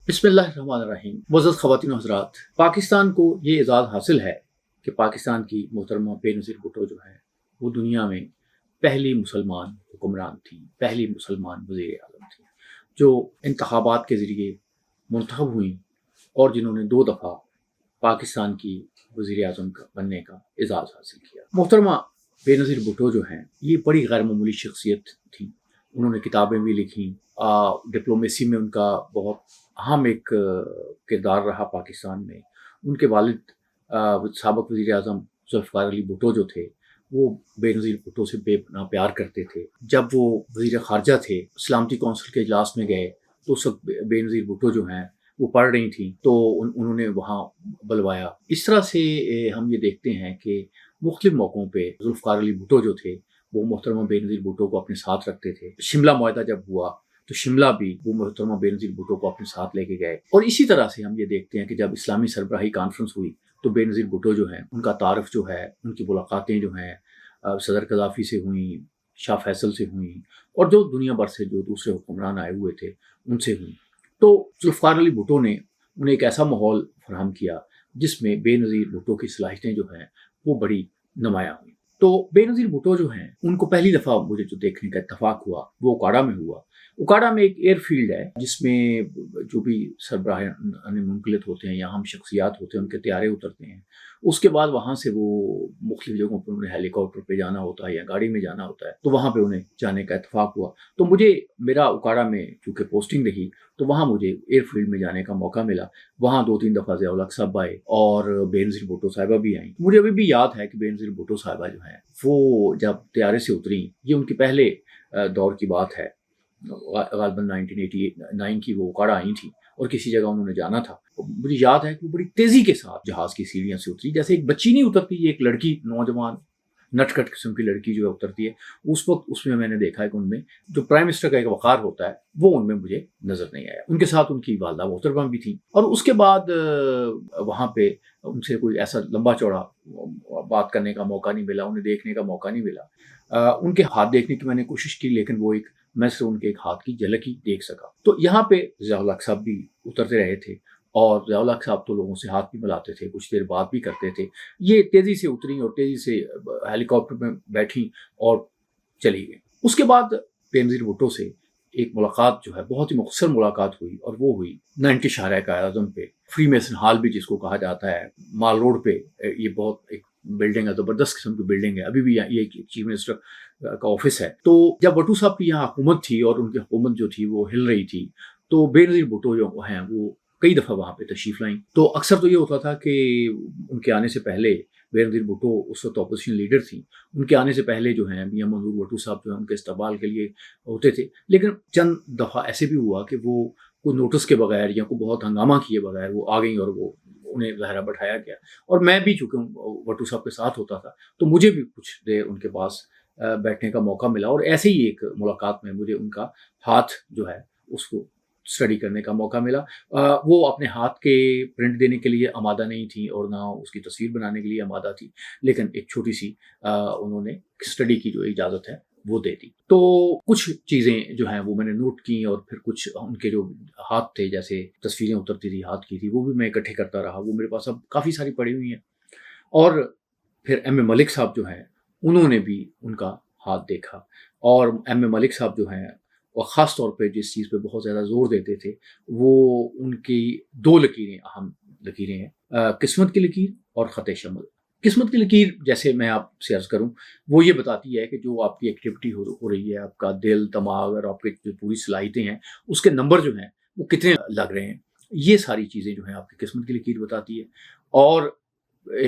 بسم اللہ الرحمن الرحیم۔ معزز خواتین و حضرات، پاکستان کو یہ اعزاز حاصل ہے کہ پاکستان کی محترمہ بے نظیر بھٹو جو ہے وہ دنیا میں پہلی مسلمان حکمران تھی، پہلی مسلمان وزیر اعظم تھی جو انتخابات کے ذریعے منتخب ہوئیں اور جنہوں نے 2 دفعہ پاکستان کی وزیر اعظم بننے کا اعزاز حاصل کیا۔ محترمہ بے نظیر بھٹو جو ہیں یہ بڑی غیر معمولی شخصیت تھی۔ انہوں نے کتابیں بھی لکھیں، ڈپلومیسی میں ان کا بہت اہم ایک کردار رہا پاکستان میں۔ ان کے والد سابق وزیر اعظم ذوالفقار علی بھٹو جو تھے وہ بے نظیر بھٹو سے بے پناہ پیار کرتے تھے۔ جب وہ وزیر خارجہ تھے، سلامتی کونسل کے اجلاس میں گئے تو اس وقت بے نظیر بھٹو جو ہیں وہ پڑھ رہی تھیں تو انہوں نے وہاں بلوایا۔ اس طرح سے ہم یہ دیکھتے ہیں کہ مختلف موقعوں پہ ذوالفقار علی بھٹو جو تھے وہ محترمہ بے نظیر بھٹو کو اپنے ساتھ رکھتے تھے۔ شملہ معاہدہ جب ہوا تو شملہ بھی وہ محترمہ بے نظیر بھٹو کو اپنے ساتھ لے کے گئے۔ اور اسی طرح سے ہم یہ دیکھتے ہیں کہ جب اسلامی سربراہی کانفرنس ہوئی تو بے نظیر بھٹو جو ہیں ان کا تعارف جو ہے، ان کی ملاقاتیں جو ہیں صدر قذافی سے ہوئیں، شاہ فیصل سے ہوئیں اور جو دنیا بھر سے جو دوسرے حکمران آئے ہوئے تھے ان سے ہوئیں۔ تو ذوالفقار علی بھٹو نے انہیں ایک ایسا ماحول فراہم کیا جس میں بے نظیر بھٹو کی صلاحیتیں جو ہیں وہ بڑی نمایاں ہوئیں۔ تو بے نظیر بھٹو جو ہیں ان کو پہلی دفعہ مجھے جو دیکھنے کا اتفاق ہوا وہ اکاڑا میں ہوا۔ اکاڑا میں ایک ایئر فیلڈ ہے جس میں جو بھی سربراہان مملکت ہوتے ہیں یا اہم شخصیات ہوتے ہیں ان کے طیارے اترتے ہیں۔ اس کے بعد وہاں سے وہ مختلف جگہوں پہ انہیں ہیلی کاپٹر پہ جانا ہوتا ہے یا گاڑی میں جانا ہوتا ہے، تو وہاں پہ انہیں جانے کا اتفاق ہوا۔ تو مجھے میرا اکاڑا میں چونکہ پوسٹنگ رہی تو وہاں مجھے ایئر فیلڈ میں جانے کا موقع ملا۔ وہاں 2-3 دفعہ ضیاء الحق صاحب آئے اور بے نظیر بھٹو صاحبہ بھی آئیں۔ مجھے ابھی بھی یاد ہے کہ بے نظیر بھٹو صاحبہ جو ہیں وہ جب طیارے سے اتریں، یہ ان کے پہلے دور کی بات ہے، غالباً 1989 کی وہ اکاڑا آئی تھیں اور کسی جگہ انہوں نے جانا تھا۔ مجھے یاد ہے کہ وہ بڑی تیزی کے ساتھ جہاز کی سیڑھیاں سے اتری، جیسے ایک بچی نہیں اترتی، یہ ایک لڑکی، نوجوان نٹ کٹ قسم کی لڑکی جو ہے اترتی ہے۔ اس وقت اس میں نے دیکھا ہے کہ ان میں جو پرائم منسٹر کا ایک وقار ہوتا ہے وہ ان میں مجھے نظر نہیں آیا۔ ان کے ساتھ ان کی والدہ محترمہ بھی تھیں اور اس کے بعد وہاں پہ ان سے کوئی ایسا لمبا چوڑا بات کرنے کا موقع نہیں ملا، انہیں دیکھنے کا موقع نہیں ملا۔ ان کے ہاتھ دیکھنے کی میں نے کوشش کی لیکن وہ میں صرف ان کے ایک ہاتھ کی جھلک ہی دیکھ سکا۔ تو یہاں پہ ضیاء الحق صاحب بھی اترتے رہے تھے اور ضیاء الحق صاحب تو لوگوں سے ہاتھ بھی ملاتے تھے، کچھ دیر بات بھی کرتے تھے۔ یہ تیزی سے اتری اور تیزی سے ہیلی کاپٹر میں بیٹھی اور چلی گئی۔ اس کے بعد بے نظیر بھٹو سے ایک ملاقات جو ہے بہت ہی مختصر ملاقات ہوئی اور وہ ہوئی 90 شاہراہ قائد اعظم پہ، فری میسن ہال بھی جس کو کہا جاتا ہے، مال روڈ پہ۔ یہ بہت ایک بلڈنگ ہے، زبردست قسم کی بلڈنگ ہے، ابھی بھی یہ چیف منسٹر کا آفس ہے۔ تو جب بھٹو صاحب کی یہاں حکومت تھی اور ان کی حکومت جو تھی وہ ہل رہی تھی تو بے نظیر بھٹو جو ہیں وہ کئی دفعہ وہاں پہ تشریف لائیں۔ تو اکثر تو یہ ہوتا تھا کہ ان کے آنے سے پہلے بے نظیر بھٹو اس وقت اپوزیشن لیڈر تھیں، ان کے آنے سے پہلے جو ہیں میاں منظور بھٹو صاحب جو ہیں ان کے استقبال کے لیے ہوتے تھے۔ لیکن چند دفعہ ایسے بھی ہوا کہ وہ کوئی نوٹس کے بغیر یا کوئی بہت ہنگامہ کیے بغیر وہ آ گئیں اور وہ انہیں ظاہرہ بٹھایا گیا۔ اور میں بھی چونکہ بھٹو صاحب کے ساتھ ہوتا تھا تو مجھے بھی کچھ دیر ان کے پاس بیٹھنے کا موقع ملا اور ایسے ہی ایک ملاقات میں مجھے ان کا ہاتھ جو ہے اس کو اسٹڈی کرنے کا موقع ملا۔ وہ اپنے ہاتھ کے پرنٹ دینے کے لیے آمادہ نہیں تھیں اور نہ اس کی تصویر بنانے کے لیے آمادہ تھی، لیکن ایک چھوٹی سی انہوں نے اسٹڈی کی جو اجازت ہے وہ دے دی۔ تو کچھ چیزیں جو ہیں وہ میں نے نوٹ کی اور پھر کچھ ان کے جو ہاتھ تھے جیسے تصویریں اترتی تھی ہاتھ کی تھی وہ بھی میں اکٹھے کرتا رہا، وہ میرے پاس اب کافی ساری پڑی ہوئی ہیں۔ اور پھر ایم اے ملک صاحب جو ہیں انہوں نے بھی ان کا ہاتھ دیکھا اور ایم اے ملک صاحب جو ہیں اور خاص طور پہ جس چیز پہ بہت زیادہ زور دیتے تھے وہ ان کی 2 لکیریں، اہم لکیریں ہیں، قسمت کی لکیر اور خط شمل۔ قسمت کی لکیر جیسے میں آپ سے عرض کروں وہ یہ بتاتی ہے کہ جو آپ کی ایکٹیویٹی ہو رہی ہے، آپ کا دل، دماغ اور آپ کی جو پوری صلاحیتیں ہیں اس کے نمبر جو ہیں وہ کتنے لگ رہے ہیں، یہ ساری چیزیں جو ہیں آپ کی قسمت کی لکیر بتاتی ہے۔ اور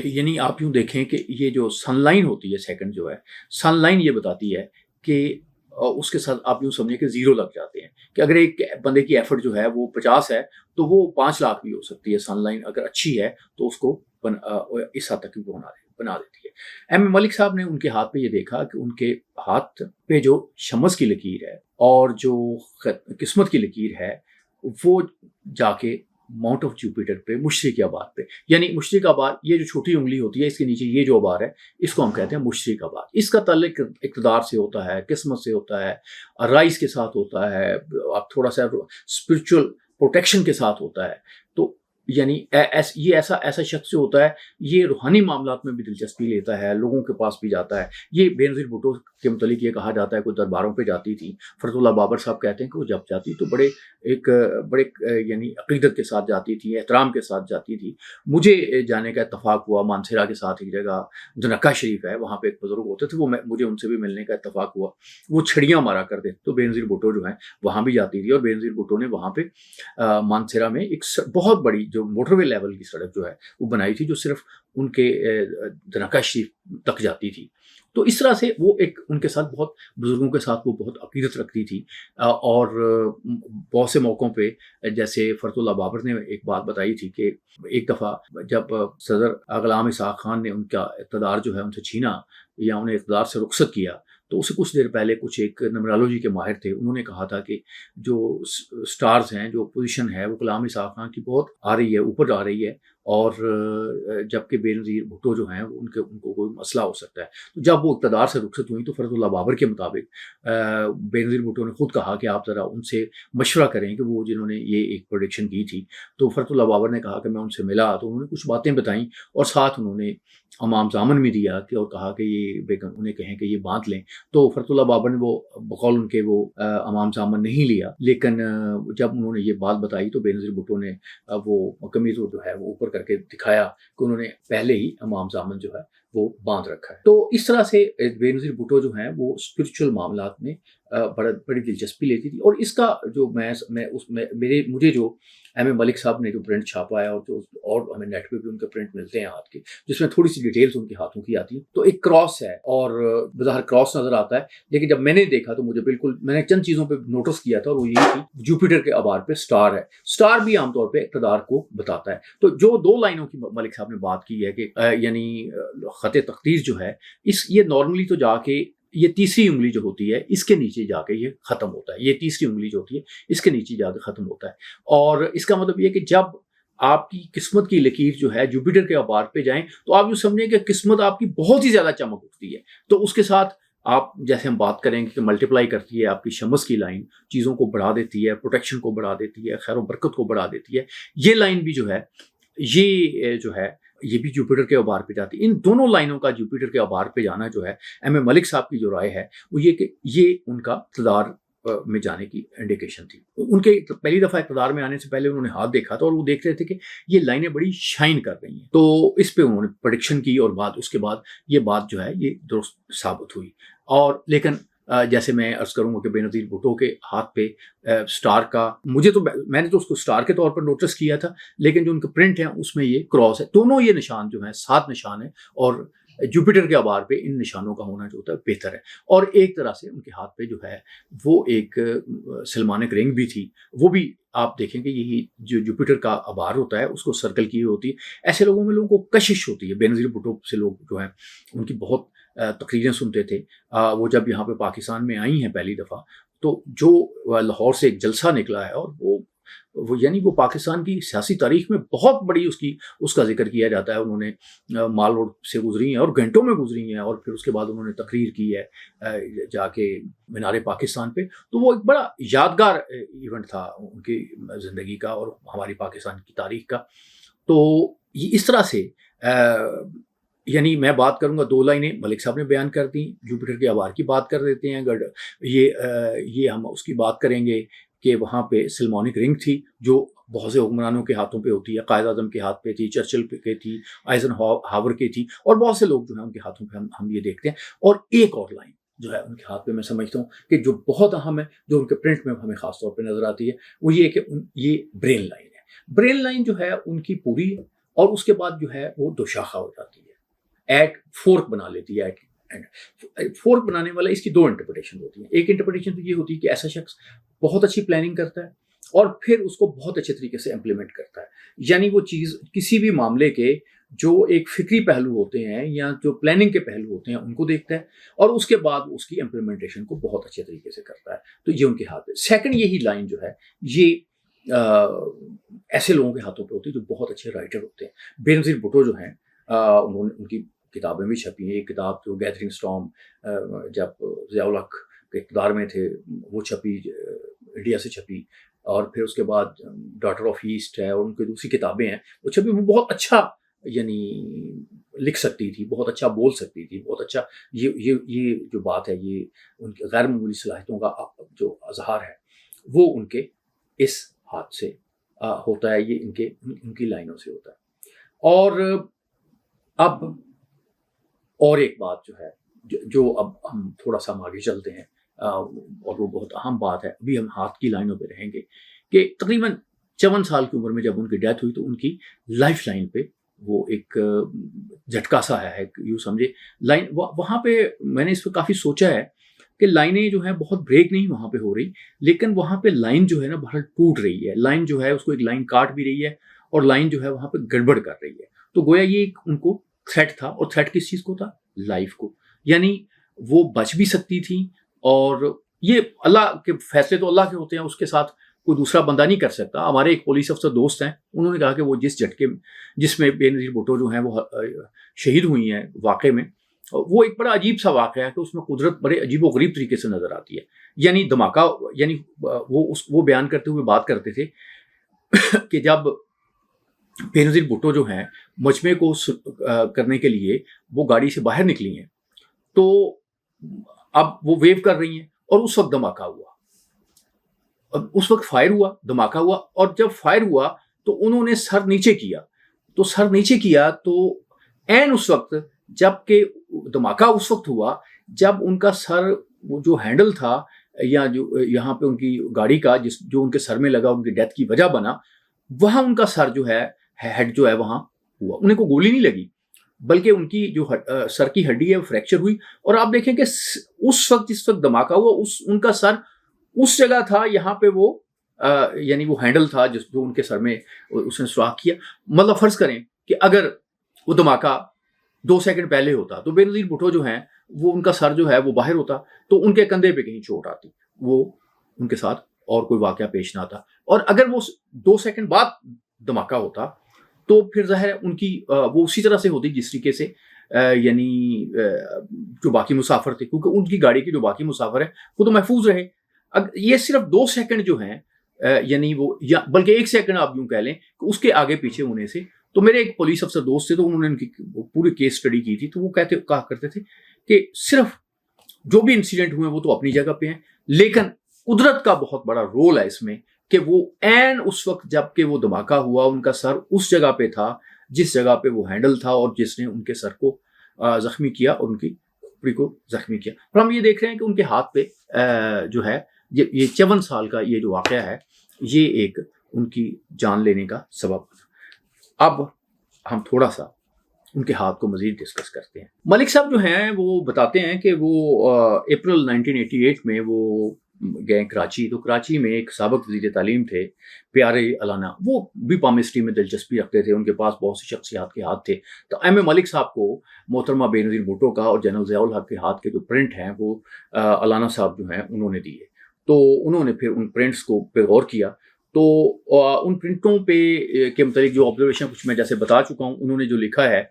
یعنی آپ یوں دیکھیں کہ یہ جو سن لائن ہوتی ہے سیکنڈ جو ہے، سن لائن یہ بتاتی ہے کہ اس کے ساتھ آپ یوں سمجھیں کہ 0 لگ جاتے ہیں کہ اگر ایک بندے کی ایفرٹ جو ہے وہ 50 ہے تو وہ 5 لاکھ بھی ہو سکتی ہے۔ سن لائن اگر اچھی ہے تو اس کو اس حد تک بھی بنا دیتی ہے۔ ایم اے ملک صاحب نے ان کے ہاتھ پہ یہ دیکھا کہ ان کے ہاتھ پہ جو شمس کی لکیر ہے اور جو قسمت کی لکیر ہے وہ جا کے ماؤنٹ آف جوپیٹر پہ، مشرق آبار پہ، یعنی مشرق آبار یہ جو چھوٹی انگلی ہوتی ہے اس کے نیچے یہ جو آبار ہے اس کو ہم کہتے ہیں مشرق آبار۔ اس کا تعلق اقتدار سے ہوتا ہے، قسمت سے ہوتا ہے، رائز کے ساتھ ہوتا ہے، آپ تھوڑا سا اسپرچل پروٹیکشن کے ساتھ ہوتا ہے. تو یعنی یہ ایسا شخص جو ہوتا ہے یہ روحانی معاملات میں بھی دلچسپی لیتا ہے, لوگوں کے پاس بھی جاتا ہے. یہ بے نظیر بھٹو کے متعلق یہ کہا جاتا ہے کوئی درباروں پہ جاتی تھی. فرت اللہ بابر صاحب کہتے ہیں کہ وہ جب جاتی تو بڑے یعنی عقیدت کے ساتھ جاتی تھی, احترام کے ساتھ جاتی تھی. مجھے جانے کا اتفاق ہوا مانسہرہ کے ساتھ ایک جگہ جنکا شریف ہے, وہاں پہ ایک بزرگ ہوتے تھے, مجھے ان سے بھی ملنے کا اتفاق ہوا. وہ چھڑیاں مارا کرتے تھے, تو بے نظیر بھٹو جو ہیں وہاں بھی جاتی تھی. اور بے نظیر بھٹو نے وہاں پہ مانسہرہ میں ایک بہت بڑی جو موٹر وے لیول کی سڑک جو ہے وہ بنائی تھی, جو صرف ان کے جنکا شریف تک جاتی تھی. تو اس طرح سے وہ ایک ان کے ساتھ بہت بزرگوں کے ساتھ وہ بہت عقیدت رکھتی تھی. اور بہت سے موقعوں پہ جیسے فرت اللہ بابر نے ایک بات بتائی تھی کہ ایک دفعہ جب صدر غلام اسحاق خان نے ان کا اقتدار جو ہے ان سے چھینا یا انہیں اقتدار سے رخصت کیا, تو اسے کچھ دیر پہلے کچھ ایک نمرالوجی کے ماہر تھے, انہوں نے کہا تھا کہ جو سٹارز ہیں, جو پوزیشن ہے وہ غلام اسحاق خان کی بہت آ رہی ہے, اوپر آ رہی ہے, اور جبکہ بے نظیر بھٹو جو ہیں ان کو کوئی مسئلہ ہو سکتا ہے. تو جب وہ اقتدار سے رخصت ہوئی تو فرت اللہ بابر کے مطابق بے نظیر بھٹو نے خود کہا کہ آپ ذرا ان سے مشورہ کریں, کہ وہ جنہوں نے یہ ایک پروڈکشن کی تھی. تو فرت اللہ بابر نے کہا کہ میں ان سے ملا, تو انہوں نے کچھ باتیں بتائیں اور ساتھ انہوں نے امام زامن بھی دیا کہ اور کہا کہ یہ انہیں کہیں کہ یہ باندھ لیں. تو فرت اللہ بابر نے وہ بقول ان کے وہ امام زامن نہیں لیا, لیکن جب انہوں نے یہ بات بتائی تو بے نظیر بھٹو نے وہ قمیض جو ہے وہ اوپر کر کے دکھایا کہ انہوں نے پہلے ہی امام زامن جو ہے وہ باندھ رکھا ہے. تو اس طرح سے بے نظیر بھٹو جو ہیں وہ اسپرچل معاملات میں بڑی دلچسپی لیتی تھی. اور اس کا جو مجھے جو ایم اے ملک صاحب نے جو پرنٹ چھاپا ہے, اور ہمیں نیٹ پہ بھی ان کے پرنٹ ملتے ہیں ہاتھ کے, جس میں تھوڑی سی ڈیٹیلز ان کے ہاتھوں کی آتی ہیں, تو ایک کراس ہے اور بظاہر کراس نظر آتا ہے, لیکن جب میں نے دیکھا تو میں نے چند چیزوں پہ نوٹس کیا تھا, اور وہ یہ کہ جوپیٹر کے آبار پہ سٹار ہے. سٹار بھی عام طور پہ اقتدار کو بتاتا ہے. تو جو دو لائنوں کی ملک صاحب نے بات کی ہے کہ یعنی خط تقدیر جو ہے یہ نارملی تو جا کے یہ تیسری انگلی جو ہوتی ہے اس کے نیچے جا کے یہ ختم ہوتا ہے. یہ تیسری انگلی جو ہوتی ہے اس کے نیچے جا کے ختم ہوتا ہے. اور اس کا مطلب یہ کہ جب آپ کی قسمت کی لکیر جو ہے جوپیٹر کے آبار پہ جائیں تو آپ یوں سمجھیں کہ قسمت آپ کی بہت ہی زیادہ چمک اٹھتی ہے. تو اس کے ساتھ آپ جیسے ہم بات کریں گے کہ ملٹیپلائی کرتی ہے آپ کی شمس کی لائن, چیزوں کو بڑھا دیتی ہے, پروٹیکشن کو بڑھا دیتی ہے, خیر و برکت کو بڑھا دیتی ہے. یہ لائن بھی جو ہے یہ بھی جوپیٹر کے آبار پہ جاتی ہے. ان دونوں لائنوں کا جوپیٹر کے آبار پہ جانا جو ہے ایم اے ملک صاحب کی جو رائے ہے وہ یہ کہ یہ ان کا اقتدار میں جانے کی انڈیکیشن تھی. ان کے پہلی دفعہ اقتدار میں آنے سے پہلے انہوں نے ہاتھ دیکھا تھا اور وہ دیکھ رہے تھے کہ یہ لائنیں بڑی شائن کر رہی ہیں. تو اس پہ انہوں نے پریڈکشن کی اور اس کے بعد یہ بات جو ہے یہ درست ثابت ہوئی. اور لیکن جیسے میں عرض کروں گا کہ بے نظیر بھٹو کے ہاتھ پہ سٹار کا میں نے تو اس کو سٹار کے طور پر نوٹس کیا تھا, لیکن جو ان کے پرنٹ ہیں اس میں یہ کراس ہے. دونوں یہ نشان جو ہیں 7 نشان ہیں, اور جوپیٹر کے آبار پہ ان نشانوں کا ہونا جو ہوتا ہے بہتر ہے. اور ایک طرح سے ان کے ہاتھ پہ جو ہے وہ ایک سلمانک رنگ بھی تھی. وہ بھی آپ دیکھیں کہ یہی جو جوپیٹر کا آبار ہوتا ہے اس کو سرکل کی ہوتی ہے. ایسے لوگوں کو کشش ہوتی ہے. بے نظیر بھٹو سے لوگ جو ہیں ان کی بہت تقریریں سنتے تھے. وہ جب یہاں پہ پاکستان میں آئی ہیں پہلی دفعہ, تو جو لاہور سے ایک جلسہ نکلا ہے, اور وہ پاکستان کی سیاسی تاریخ میں بہت بڑی اس کا ذکر کیا جاتا ہے. انہوں نے مال روڈ سے گزری ہیں اور گھنٹوں میں گزری ہیں, اور پھر اس کے بعد انہوں نے تقریر کی ہے جا کے مینار پاکستان پہ. تو وہ ایک بڑا یادگار ایونٹ تھا ان کی زندگی کا اور ہماری پاکستان کی تاریخ کا. تو اس طرح سے یعنی میں بات کروں گا 2 لائنیں ملک صاحب نے بیان کر دیں, جوپیٹر کے آبار کی بات کر دیتے ہیں. یہ ہم اس کی بات کریں گے کہ وہاں پہ سلمانک رنگ تھی جو بہت سے حکمرانوں کے ہاتھوں پہ ہوتی ہے. قائد اعظم کے ہاتھ پہ تھی, چرچل کے تھی, آئزن ہاور کی تھی, اور بہت سے لوگ جو ہیں ان کے ہاتھوں پہ ہم یہ دیکھتے ہیں. اور ایک اور لائن جو ہے ان کے ہاتھ پہ میں سمجھتا ہوں کہ جو بہت اہم ہے, جو ان کے پرنٹ میں ہمیں خاص طور پہ نظر آتی ہے, وہ یہ کہ یہ برین لائن ہے. برین لائن جو ہے ان کی پوری, اور اس کے بعد جو ہے وہ 2 شاخہ ہو جاتی ہے, ایٹ فورک بنا لیتی ہے. فورک بنانے والا اس کی 2 انٹرپریٹیشن ہوتی ہیں. ایک انٹرپریٹیشن تو یہ ہوتی ہے کہ ایسا شخص بہت اچھی پلاننگ کرتا ہے اور پھر اس کو بہت اچھے طریقے سے امپلیمنٹ کرتا ہے. یعنی وہ چیز کسی بھی معاملے کے جو ایک فکری پہلو ہوتے ہیں یا جو پلاننگ کے پہلو ہوتے ہیں ان کو دیکھتا ہے, اور اس کے بعد اس کی امپلیمنٹیشن کو بہت اچھے طریقے سے کرتا ہے. تو یہ ان کے ہاتھ ہے. سیکنڈ یہی لائن جو ہے یہ ایسے لوگوں کے ہاتھوں پہ ہوتی ہے جو بہت اچھے رائٹر ہوتے ہیں. بے نظیر بھٹو جو ہیں انہوں نے ان کی کتابیں بھی چھپی ہیں. ایک کتاب جو گیدرنگ اسٹارم جب ضیاء الحق کے اقتدار میں تھے وہ چھپی, انڈیا سے چھپی. اور پھر اس کے بعد ڈاٹر آف ایسٹ ہے اور ان کی دوسری کتابیں ہیں. وہ چھپی وہ بہت اچھا یعنی لکھ سکتی تھی, بہت اچھا بول سکتی تھی, بہت اچھا. یہ جو بات ہے یہ ان کی غیر معمولی صلاحیتوں کا جو اظہار ہے وہ ان کے اس ہاتھ سے ہوتا ہے, یہ ان کی لائنوں سے ہوتا ہے. اور اب اور ایک بات جو ہے جو اب ہم تھوڑا سا آگے چلتے ہیں اور وہ بہت اہم بات ہے, ابھی ہم ہاتھ کی لائنوں پہ رہیں گے کہ تقریباً 54 سال کی عمر میں جب ان کی ڈیتھ ہوئی تو ان کی لائف لائن پہ وہ ایک جھٹکا سا ہے, یوں سمجھے لائن. وہاں پہ میں نے اس پہ کافی سوچا ہے کہ لائنیں جو ہیں بہت بریک نہیں وہاں پہ ہو رہی, لیکن وہاں پہ لائن جو ہے نا بہت ٹوٹ رہی ہے. لائن جو ہے اس کو ایک لائن کاٹ بھی رہی ہے اور لائن جو ہے وہاں پہ گڑبڑ کر رہی ہے. تو گویا یہ ایک ان کو تھریٹ تھا, اور تھریٹ کس چیز کو تھا؟ لائف کو. یعنی وہ بچ بھی سکتی تھی, اور یہ اللہ کے فیصلے تو اللہ کے ہوتے ہیں, اس کے ساتھ کوئی دوسرا بندہ نہیں کر سکتا. ہمارے ایک پولیس افسر دوست ہیں, انہوں نے کہا کہ وہ جس میں بے نظیر بھٹو جو ہیں وہ شہید ہوئی ہیں واقعے میں, وہ ایک بڑا عجیب سا واقعہ ہے کہ اس میں قدرت بڑے عجیب و غریب طریقے سے نظر آتی ہے. یعنی دھماکہ, یعنی وہ بیان کرتے ہوئے بات کرتے تھے کہ جب بے نظیر بھٹو جو ہیں مجمع کو کرنے کے لیے وہ گاڑی سے باہر نکلی ہیں, تو اب وہ ویو کر رہی ہیں اور اس وقت دھماکہ ہوا. اب اس وقت فائر ہوا, دھماکہ ہوا, اور جب فائر ہوا تو انہوں نے سر نیچے کیا تو عین اس وقت جب کہ دھماکہ اس وقت ہوا جب ان کا سر وہ جو ہینڈل تھا یا جو یہاں پہ ان کی گاڑی کا جو ان کے سر میں لگا ان کی ڈیتھ کی وجہ بنا, وہاں ان کا سر جو ہے ہیڈ جو ہے وہاں ہوا. انہیں کو گولی نہیں لگی بلکہ ان کی جو سر کی ہڈی ہے وہ فریکچر ہوئی. اور آپ دیکھیں کہ اس وقت جس وقت دھماکہ ہوا ان کا سر اس جگہ تھا یہاں پہ وہ یعنی وہ ہینڈل تھا جو ان کے سر میں اس نے سوراخ کیا. مطلب فرض کریں کہ اگر وہ دھماکہ 2 سیکنڈ پہلے ہوتا تو بے نظیر بھٹو جو ہیں وہ ان کا سر جو ہے وہ باہر ہوتا تو ان کے کندھے پہ کہیں چوٹ آتی, وہ ان کے ساتھ اور کوئی واقعہ پیش نہ آتا. اور اگر وہ 2 سیکنڈ بعد دھماکہ ہوتا تو پھر ظاہر ہے ان کی وہ اسی طرح سے ہوتی جس طریقے سے یعنی جو باقی مسافر تھے, کیونکہ ان کی گاڑی کے جو باقی مسافر ہیں وہ تو محفوظ رہے. یہ صرف 2 سیکنڈ جو ہیں یعنی وہ یا بلکہ 1 سیکنڈ آپ یوں کہہ لیں کہ اس کے آگے پیچھے ہونے سے. تو میرے ایک پولیس افسر دوست تھے, تو انہوں نے ان کی پوری کیس اسٹڈی کی تھی, تو وہ کہا کرتے تھے کہ صرف جو بھی انسیڈنٹ ہوئے وہ تو اپنی جگہ پہ ہیں, لیکن قدرت کا بہت بڑا رول ہے اس میں کہ وہ عین اس وقت جب کہ وہ دھماکہ ہوا ان کا سر اس جگہ پہ تھا جس جگہ پہ وہ ہینڈل تھا اور جس نے ان کے سر کو زخمی کیا اور ان کی کھوپڑی کو زخمی کیا. اور ہم یہ دیکھ رہے ہیں کہ ان کے ہاتھ پہ جو ہے یہ 54 سال کا یہ جو واقعہ ہے یہ ایک ان کی جان لینے کا سبب. اب ہم تھوڑا سا ان کے ہاتھ کو مزید ڈسکس کرتے ہیں. ملک صاحب جو ہیں وہ بتاتے ہیں کہ وہ اپریل 1988 میں وہ گئے کراچی. تو کراچی میں ایک سابق وزیر تعلیم تھے پیارے علانہ, وہ بھی پامسٹری میں دلچسپی رکھتے تھے, ان کے پاس بہت سی شخصیات کے ہاتھ تھے. تو ایم اے ملک صاحب کو محترمہ بے نظیر بھٹو کا اور جنرل ضیاء الحق کے ہاتھ کے جو پرنٹ ہیں وہ علانہ صاحب جو ہیں انہوں نے دیے. تو انہوں نے پھر ان پرنٹس کو پہ غور کیا, تو ان پرنٹوں پہ کے متعلق جو آبزرویشن کچھ میں جیسے بتا چکا ہوں, انہوں نے جو لکھا ہے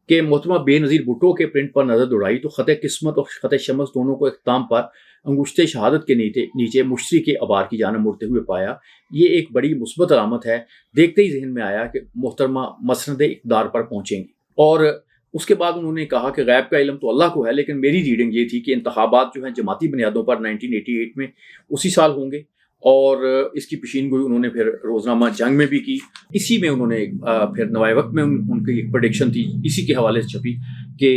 کہ محترمہ بے نظیر بھٹو کے پرنٹ پر نظر دوڑائی تو خط قسمت اور خط شمس دونوں کو اختتام پر انگشت شہادت کے نیچے مشتری کے آبار کی جانب مڑتے ہوئے پایا. یہ ایک بڑی مثبت علامت ہے. دیکھتے ہی ذہن میں آیا کہ محترمہ مسند اقتدار پر پہنچیں گی. اور اس کے بعد انہوں نے کہا کہ غیب کا علم تو اللہ کو ہے, لیکن میری ریڈنگ یہ تھی کہ انتخابات جو ہیں جماعتی بنیادوں پر 1988 میں اسی سال ہوں گے, اور اس کی پیشین گوئی انہوں نے پھر روزنامہ جنگ میں بھی کی. اسی میں انہوں نے پھر نوائے وقت میں ان کی ایک پریڈکشن تھی, اسی کے حوالے سے چھپی کہ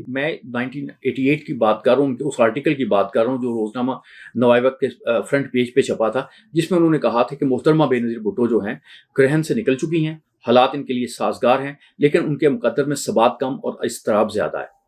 میں 1988 کی بات کر رہا ہوں, اس آرٹیکل کی بات کر رہا ہوں جو روزنامہ نوائے وقت کے فرنٹ پیج پہ چھپا تھا, جس میں انہوں نے کہا تھا کہ محترمہ بے نظیر بھٹو جو ہیں گرہن سے نکل چکی ہیں, حالات ان کے لیے سازگار ہیں, لیکن ان کے مقدر میں ثبات کم اور اضطراب زیادہ ہے.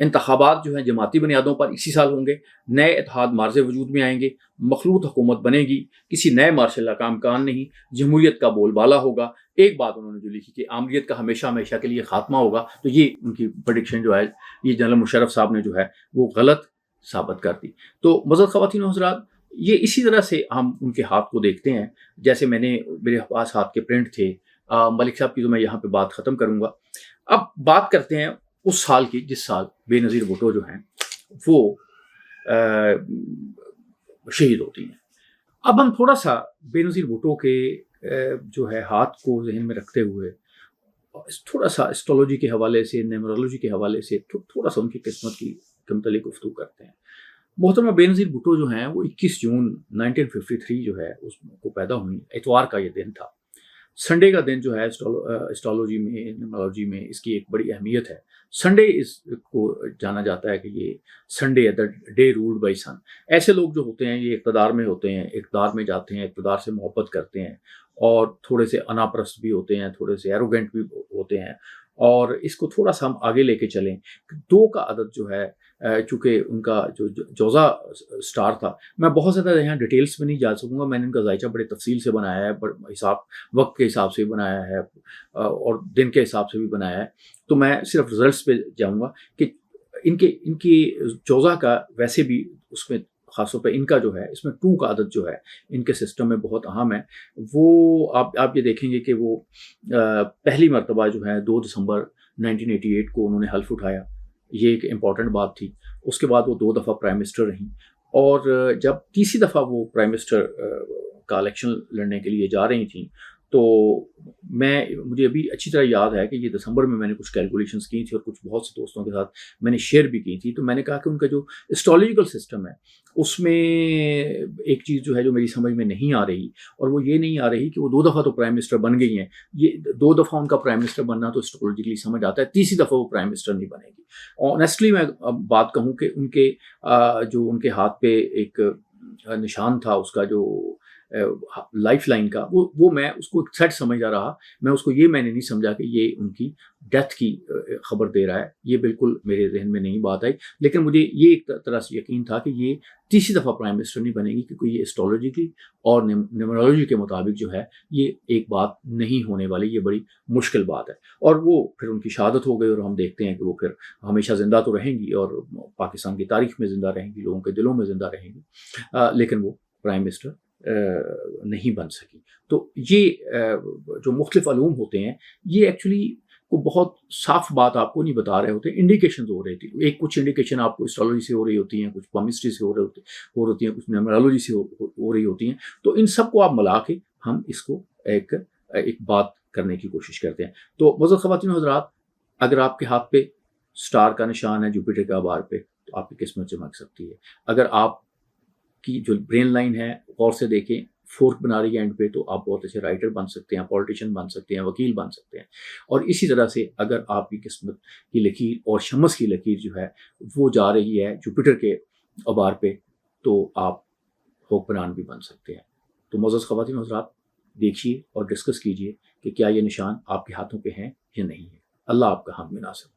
انتخابات جو ہیں جماعتی بنیادوں پر اسی سال ہوں گے, نئے اتحاد مارز وجود میں آئیں گے, مخلوط حکومت بنے گی, کسی نئے مارشل لا کا امکان نہیں, جمہوریت کا بول بالا ہوگا. ایک بات انہوں نے جو لکھی کہ آمریت کا ہمیشہ کے لیے خاتمہ ہوگا. تو یہ ان کی پریڈکشن جو ہے یہ جنرل مشرف صاحب نے جو ہے وہ غلط ثابت کر دی. تو معزز خواتین و حضرات, یہ اسی طرح سے ہم ان کے ہاتھ کو دیکھتے ہیں. جیسے میرے پاس ہاتھ کے پرنٹ تھے ملک صاحب کی, تو میں یہاں پہ بات ختم کروں گا. اب بات کرتے ہیں اس سال کی جس سال بے نظیر بھٹو جو ہیں وہ شہید ہوتی ہیں. اب ہم تھوڑا سا بے نظیر بھٹو کے جو ہے ہاتھ کو ذہن میں رکھتے ہوئے تھوڑا سا اسٹرالوجی کے حوالے سے، نیمرولوجی کے حوالے سے تھوڑا سا ان کی قسمت کے متعلق گفتگو کرتے ہیں۔ محترمہ بے نظیر بھٹو جو ہیں وہ 21 جون 1953 جو ہے اس کو پیدا ہوئی، اتوار کا یہ دن تھا۔ سنڈے کا دن جو ہے اسٹرالوجی میں، نیمرولوجی میں اس کی ایک بڑی اہمیت ہے۔ سنڈے اس کو جانا جاتا ہے کہ یہ Sunday the day ruled by sun. ایسے لوگ جو ہوتے ہیں یہ اقتدار میں ہوتے ہیں، اقتدار میں جاتے ہیں، اقتدار سے محبت کرتے ہیں اور تھوڑے سے اناپرست بھی ہوتے ہیں، تھوڑے سے ایروگنٹ بھی ہوتے ہیں۔ اور اس کو تھوڑا سا ہم آگے لے کے چلیں، 2 کا عدد جو ہے چونکہ ان کا جو جوزا سٹار تھا، میں بہت زیادہ یہاں ڈیٹیلز میں نہیں جا سکوں گا، میں نے ان کا ذائچہ بڑے تفصیل سے بنایا ہے، وقت کے حساب سے بھی بنایا ہے اور دن کے حساب سے بھی بنایا ہے، تو میں صرف رزلٹس پہ جاؤں گا کہ ان کی جوزا کا ویسے بھی اس میں خاص طور پہ ان کا جو ہے اس میں 2 کا عدد جو ہے ان کے سسٹم میں بہت اہم ہے۔ وہ آپ یہ دیکھیں گے کہ وہ پہلی مرتبہ جو ہے 2 دسمبر 1988 کو انہوں نے حلف اٹھایا، یہ ایک امپورٹنٹ بات تھی۔ اس کے بعد وہ 2 دفعہ پرائم منسٹر رہیں، اور جب تیسری دفعہ وہ پرائم منسٹر کا الیکشن لڑنے کے لیے جا رہی تھیں تو مجھے ابھی اچھی طرح یاد ہے کہ یہ دسمبر میں نے کچھ کیلکولیشنز کی تھی اور کچھ بہت سے دوستوں کے ساتھ میں نے شیئر بھی کی تھی، تو میں نے کہا کہ ان کا جو اسٹرالوجیکل سسٹم ہے اس میں ایک چیز جو ہے جو میری سمجھ میں نہیں آ رہی، اور وہ یہ نہیں آ رہی کہ وہ 2 دفعہ تو پرائم منسٹر بن گئی ہیں، یہ 2 دفعہ ان کا پرائم منسٹر بننا تو اسٹرالوجیکلی سمجھ آتا ہے، تیسری دفعہ وہ پرائم منسٹر نہیں بنے گی۔ آنیسٹلی میں بات کہوں کہ ان کے ہاتھ پہ ایک نشان تھا اس کا جو لائف لائن کا، وہ میں اس کو ایک تھریٹ سمجھا رہا، میں نے نہیں سمجھا کہ یہ ان کی ڈیتھ کی خبر دے رہا ہے، یہ بالکل میرے ذہن میں نہیں بات آئی، لیکن مجھے یہ ایک طرح سے یقین تھا کہ یہ تیسری دفعہ پرائم منسٹر نہیں بنے گی، کیونکہ یہ اسٹرالوجیکلی اور نیمرولوجی کے مطابق جو ہے یہ ایک بات نہیں ہونے والی، یہ بڑی مشکل بات ہے۔ اور وہ پھر ان کی شہادت ہو گئی، اور ہم دیکھتے ہیں کہ وہ پھر ہمیشہ زندہ تو رہیں گی اور پاکستان کی تاریخ میں زندہ رہیں گی، لوگوں کے دلوں میں زندہ رہیں گی، لیکن وہ پرائم منسٹر نہیں بن سکی۔ تو یہ جو مختلف علوم ہوتے ہیں یہ ایکچولی کو بہت صاف بات آپ کو نہیں بتا رہے ہوتے، انڈیکیشنز ہو رہی تھی، کچھ انڈیکیشن آپ کو اسٹرالوجی سے ہو رہی ہوتی ہیں، کچھ کیمسٹری سے ہو رہی ہوتی ہیں، کچھ نیمرولوجی سے ہو رہی ہوتی ہیں، تو ان سب کو آپ ملا کے ہم اس کو ایک بات کرنے کی کوشش کرتے ہیں۔ تو معزز خواتین و حضرات، اگر آپ کے ہاتھ پہ سٹار کا نشان ہے جوپیٹر کے آبار پہ تو آپ کی قسمت چمک سکتی ہے۔ اگر آپ کی جو برین لائن ہے غور سے دیکھیں، فورک بنا رہی ہے اینڈ پہ، تو آپ بہت اچھے رائٹر بن سکتے ہیں، پولیٹیشین بن سکتے ہیں، وکیل بن سکتے ہیں۔ اور اسی طرح سے اگر آپ کی قسمت کی لکیر اور شمس کی لکیر جو ہے وہ جا رہی ہے جوپیٹر کے آبار پہ، تو آپ حکمران بھی بن سکتے ہیں۔ تو معزز خواتین و حضرات، دیکھیے اور ڈسکس کیجیے کہ کیا یہ نشان آپ کے ہاتھوں پہ ہیں یا نہیں ہے۔ اللہ آپ کا حامی ناصر۔